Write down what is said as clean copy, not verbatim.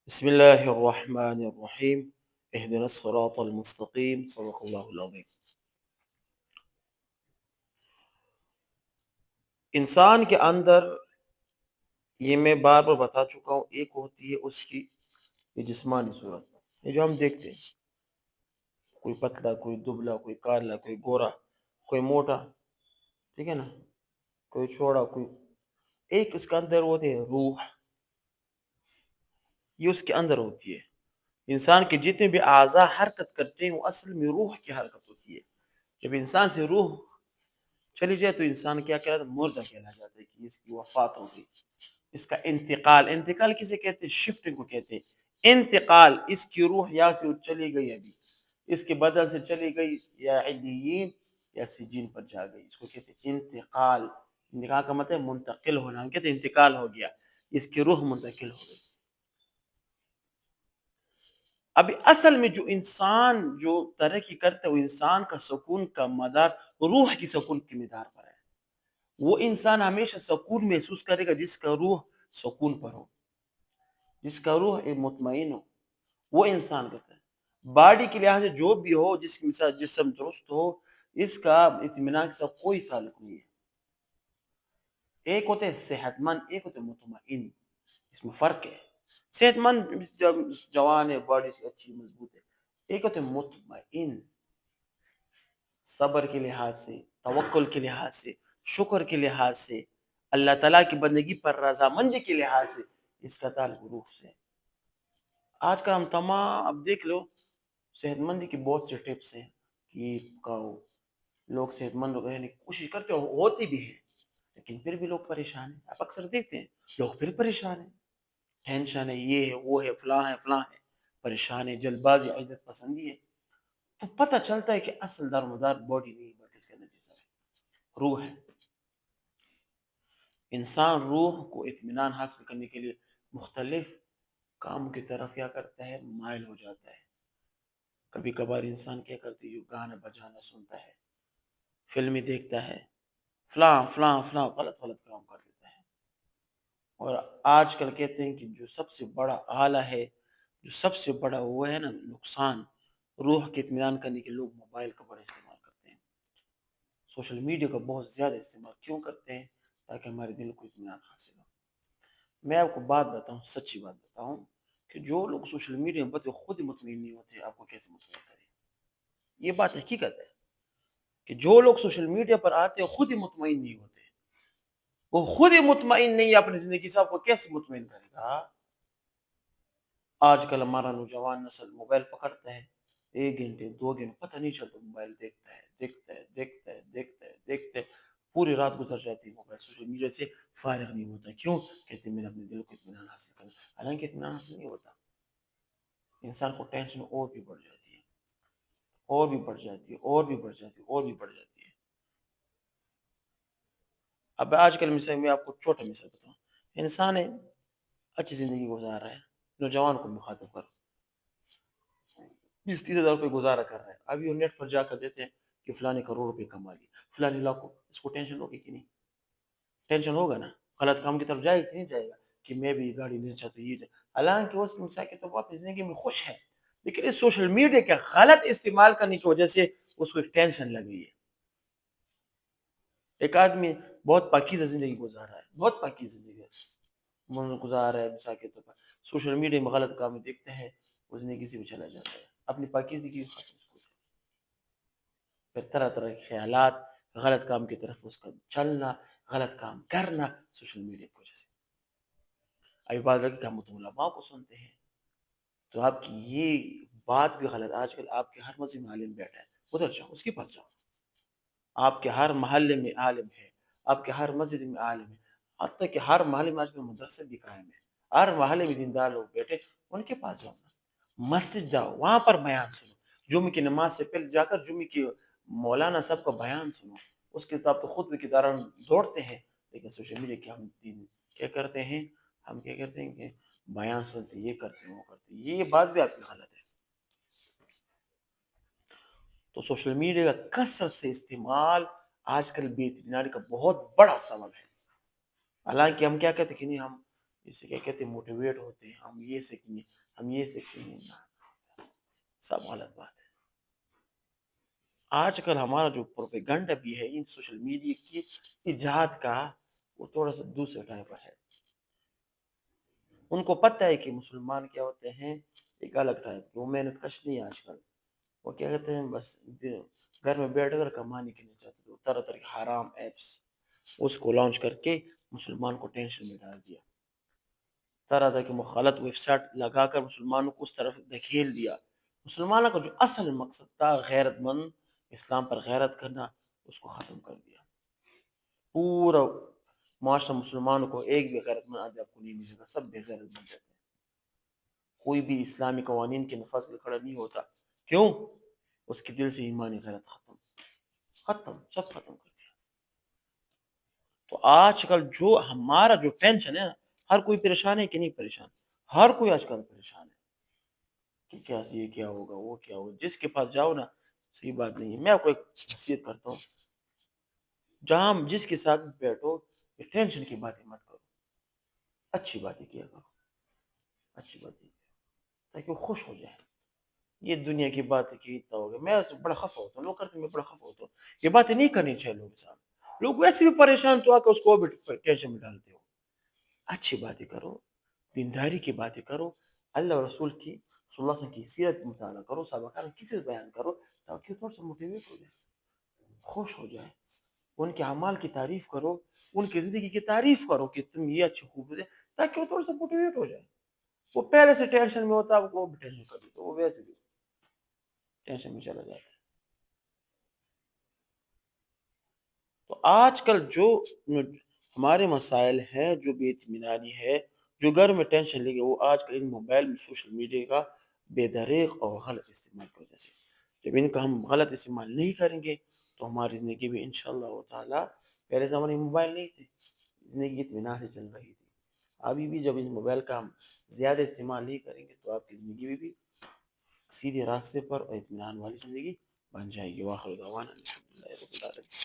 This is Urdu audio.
بسم الله الرحمن الرحیم اهدنا الصراط المستقیم صدق اللہ العظیم۔ انسان کے اندر، یہ میں بار بار بتا چکا ہوں، ایک ہوتی ہے اس کی یہ جسمانی صورت، یہ جو ہم دیکھتے ہیں، کوئی پتلا، کوئی دبلا، کوئی کالا، کوئی گورا، کوئی موٹا، ٹھیک ہے نا، کوئی چھوڑا، کوئی ایک اس کے اندر ہوتے ہے روح، یہ اس کے اندر ہوتی ہے۔ انسان کے جتنے بھی اعضاء حرکت کرتے ہیں وہ اصل میں روح کی حرکت ہوتی ہے۔ جب انسان سے روح چلی جائے تو انسان کیا کہلاتا ہے؟ مردہ کہلا جاتا ہے، کہ اس کی وفات ہو گئی، اس کا انتقال کسے کہتے ہیں؟ شفٹنگ کو کہتے ہیں انتقال۔ اس کی روح یا سے چلی گئی، ابھی اس کے بدن سے چلی گئی یا علیین یا سجین پر جا گئی، اس کو کہتے ہیں انتقال۔ انتقال کا مطلب منتقل ہونا، ہم کہتے ہیں انتقال ہو گیا، اس کی روح منتقل ہو گئی۔ ابھی اصل میں جو انسان جو ترقی کرتا ہے، وہ انسان کا سکون کا مدار روح کی سکون کی مدار پر ہے۔ وہ انسان ہمیشہ سکون محسوس کرے گا جس کا روح سکون پر ہو، جس کا روح ایک مطمئن ہو، وہ انسان کرتا ہے۔ باڈی کے لحاظ سے جو بھی ہو، جس کے مثال جسم درست ہو، اس کا اطمینان کے ساتھ کوئی تعلق نہیں ہے۔ ایک ہوتے ہیں صحت مند، ایک ہوتے ہیں مطمئن، اس میں فرق ہے۔ صحت مند جب جوان ہے، باڈی سے اچھی مضبوط ہے۔ ایک ہوتے ہیں مطمئن، صبر کے لحاظ سے، توکل کے لحاظ سے، شکر کے لحاظ سے، اللہ تعالیٰ کی بندگی پر رضامندی کے لحاظ سے، اس کا تعلق روح سے۔ آج کل ہم تمام، اب دیکھ لو، صحت مندی کی بہت سے ٹپس ہیں کہ لوگ صحت مند رہنے کی کوشش کرتے ہوتی بھی ہیں، لیکن پھر بھی لوگ پریشان ہیں۔ آپ اکثر دیکھتے ہیں لوگ پھر پریشان ہیں، ٹینشن ہے، یہ ہے، وہ ہے، فلاں ہے، فلاں ہے، پریشان ہے، جلد بازی، عزت پسندی ہے۔ تو پتہ چلتا ہے کہ اصل دار مدار باڈی نہیں بلکہ اس کے اندر جسم ہے، روح ہے۔ انسان روح کو اطمینان حاصل کرنے کے لیے مختلف کام کی طرف کیا کرتا ہے؟ مائل ہو جاتا ہے۔ کبھی کبھار انسان کیا کرتی ہے؟ گانا بجانا سنتا ہے، فلمیں دیکھتا ہے، فلاں فلاں فلاں غلط غلط کام کر دیتا ہے۔ اور آج کل کہتے ہیں کہ جو سب سے بڑا آلہ ہے، جو سب سے بڑا وہ ہے نا نقصان روح کے اطمینان کرنے کے، لوگ موبائل کا بڑا استعمال کرتے ہیں، سوشل میڈیا کا بہت زیادہ استعمال کیوں کرتے ہیں؟ تاکہ ہمارے دل کو اطمینان حاصل ہو۔ میں آپ کو بات بتاؤں، سچی بات بتاؤں، کہ جو لوگ سوشل میڈیا میں بتے خود مطمئن نہیں ہوتے، آپ کو کیسے مطمئن کریں؟ یہ بات حقیقت ہے کہ جو لوگ سوشل میڈیا پر آتے ہیں خود ہی مطمئن نہیں ہوتے، وہ خود ہی مطمئن نہیں ہے اپنی زندگی سے، آپ کو کیسے مطمئن کرے گا؟ آج کل ہمارا نوجوان نسل موبائل پکڑتا ہے، 1 گھنٹے 2 گھنٹے پتہ نہیں چلتا، موبائل دیکھتا ہے دیکھتا ہے دیکھتا ہے دیکھتا ہے دیکھتا ہے، پوری رات گزر جاتی ہے موبائل سوشل میڈیا سے فارغ نہیں ہوتا۔ کیوں؟ کہتے ہیں میں نے اپنے دل کو اطمینان حاصل کرنا، حالانکہ اطمینان حاصل نہیں ہوتا، انسان کو ٹینشن اور بھی بڑھ جاتی ہے، اور بھی بڑھ جاتی ہے، اور بھی بڑھ جاتی ہے، اور بھی بڑھ جاتی ہے۔ اب آج کل مثال میں آپ کو چھوٹا مثال بتاؤں، انسان ہے، اچھی زندگی گزار رہا ہے، نوجوان کو مخاطب کر 20-30 ہزار روپے گزارا کر رہا ہے، ابھی وہ نیٹ پر جا کر دیتے ہیں کہ فلانے کروڑ روپے کما لیے، فلانے لاکھوں، اس کو ٹینشن ہوگی کہ نہیں؟ ٹینشن ہوگا نا، غلط کام کی طرف جائے کہ نہیں جائے گا، کہ میں بھی یہ گاڑی لینا چاہتا ہوں، یہ جائے۔ حالانکہ اس انسان کے تو وہ اپنی زندگی میں خوش ہے، لیکن اس سوشل میڈیا کا غلط استعمال کرنے کی وجہ سے اس کو ایک ٹینشن لگ گئی ہے۔ ایک آدمی بہت پاکیزہ زندگی گزار رہا ہے، بہت پاکیزہ زندگی گزار رہا ہے، مثال کے طور پر سوشل میڈیا میں غلط کام دیکھتا ہے، وہ زندگی سے بھی چلا جاتا ہے، اپنی پاکیزگی کی خاطر اس کو، پھر طرح طرح کے خیالات، غلط کام کی طرف اس کا چلنا، غلط کام کرنا سوشل میڈیا کی وجہ سے۔ ابھی بات لگی کہ ہم علماء کو سنتے ہیں، تو آپ کی یہ بات بھی غلط۔ آج کل آپ کے ہر مسجد میں عالم بیٹھا ہے، ادھر جاؤ، اس کے پاس جاؤ۔ آپ کے ہر محلے میں عالم ہے، آپ کے ہر مسجد میں عالم ہے، حتیٰ کہ ہر محلے میں آج کل مدرسے بھی قائم ہے، ہر محلے میں دیندار لوگ بیٹھے، ان کے پاس جاؤ نا، مسجد جاؤ، وہاں پر بیان سنو، جمعے کی نماز سے پہلے جا کر جمعے کی مولانا صاحب کا بیان سنو، اس کے بعد تو خطبے کے دوران دوڑتے ہیں، لیکن سوشل میڈیا کے ہم دین کیا کرتے ہیں؟ ہم کیا کرتے ہیں کہ بیان سنتے، یہ کرتے ہیں، وہ کرتے ہیں، یہ بات بھی آپ کی غلط ہے۔ تو سوشل میڈیا کا کثرت سے استعمال آج کل بے اطمینانی کا بہت بڑا سبب ہے۔ حالانکہ ہم کیا کہتے ہیں کہ نہیں، ہم اسے کیا کہتے ہیں موٹیویٹ ہوتے ہیں، ہم یہ سیکھیں گے، ہم یہ سیکھیں گے، نہ، سب غلط بات ہے۔ آج کل ہمارا جو پروپیگنڈا بھی ہے ان سوشل میڈیا کی ایجاد کا، وہ تھوڑا سا دوسرے ٹائپ پر ہے۔ ان کو پتہ ہے کہ مسلمان کیا ہوتے ہیں، ایک الگ ٹائپ، وہ محنت کش نہیں ہے آج کل، وہ کیا کہتے ہیں بس گھر میں بیٹھ کر کمانے کے لیے چاہتے ہیں، طرح طرح کے حرام ایپس اس کو لانچ کر کے مسلمان کو ٹینشن میں ڈال دیا، طرح طرح کے مخالط ویب سائٹ لگا کر مسلمانوں کو اس طرف دھکیل دیا۔ مسلمانوں کا جو اصل مقصد تھا غیرت مند، اسلام پر غیرت کرنا، اس کو ختم کر دیا۔ پورا معاشرہ مسلمانوں کو ایک بھی غیرت مند آدمی آپ کو نہیں ملے گا، سب بے غیرت بن جاتے ہیں، کوئی بھی اسلامی قوانین کے نفاذ میں کھڑا نہیں ہوتا۔ کیوں؟ اس کے دل سے ایمانی غیرت ختم، ختم، سب ختم کر دیا۔ تو آج کل جو ہمارا جو ٹینشن ہے نا، ہر کوئی پریشان ہے کہ نہیں پریشان؟ ہر کوئی آج کل پریشان ہے کہ کیا یہ کیا ہوگا، وہ کیا ہوگا۔ جس کے پاس جاؤ نا، صحیح بات نہیں ہے۔ میں آپ کو ایک نصیحت کرتا ہوں، جہاں جس کے ساتھ بیٹھو، یہ ٹینشن کی باتیں مت کرو، اچھی باتیں کیا کرو، اچھی باتیں، تاکہ وہ خوش ہو جائے۔ یہ دنیا کی باتیں کی اتنا ہو گیا، میں بڑا خفا ہوتا ہوں، لوگ کرتے ہیں، میں بڑا خفا ہوتا ہوں۔ یہ باتیں نہیں کرنی چاہیے لوگوں کے ساتھ، لوگ ویسے بھی پریشان، تو آ کے اس کو بھی ٹینشن میں ڈالتے ہو۔ اچھی باتیں کرو، دینداری کی باتیں کرو، اللہ اور رسول کی صلی اللہ علیہ وسلم کی سیرت مطالعہ کرو، صحابہ کرام کی سیرت بیان کرو، تاکہ وہ تھوڑا سا موٹیویٹ ہو جائے، خوش ہو جائے۔ ان کے اعمال کی تعریف کرو، ان کی زندگی کی تعریف کرو کہ تم یہ اچھے خوب ہے، تاکہ وہ تھوڑا سا موٹیویٹ ہو جائے۔ وہ پہلے سے ٹینشن میں ہوتا ہے، وہ بھی ٹینشن کر دیتا، وہ ویسے بھی ٹینشن میں چلا جاتا ہے۔ تو آج کل جو ہمارے مسائل ہیں، جو بے اطمینانی ہے، جو گھر میں ٹینشن لے گئے، وہ آج کل ان موبائل میں سوشل میڈیا کا بے دریغ اور غلط استعمال کی وجہ سے۔ جب ان کا ہم غلط استعمال نہیں کریں گے تو ہماری زندگی بھی انشاءاللہ تعالی، پہلے زمانے میں موبائل نہیں تھے، زندگی اطمینان سے چل رہی تھی۔ ابھی بھی جب اس موبائل کا ہم زیادہ استعمال نہیں کریں گے تو آپ کی زندگی بھی سیدھے راستے پر اور اطمینان والی زندگی بن جائے گی۔ واخر دعوانا الحمدللہ رب العالمین۔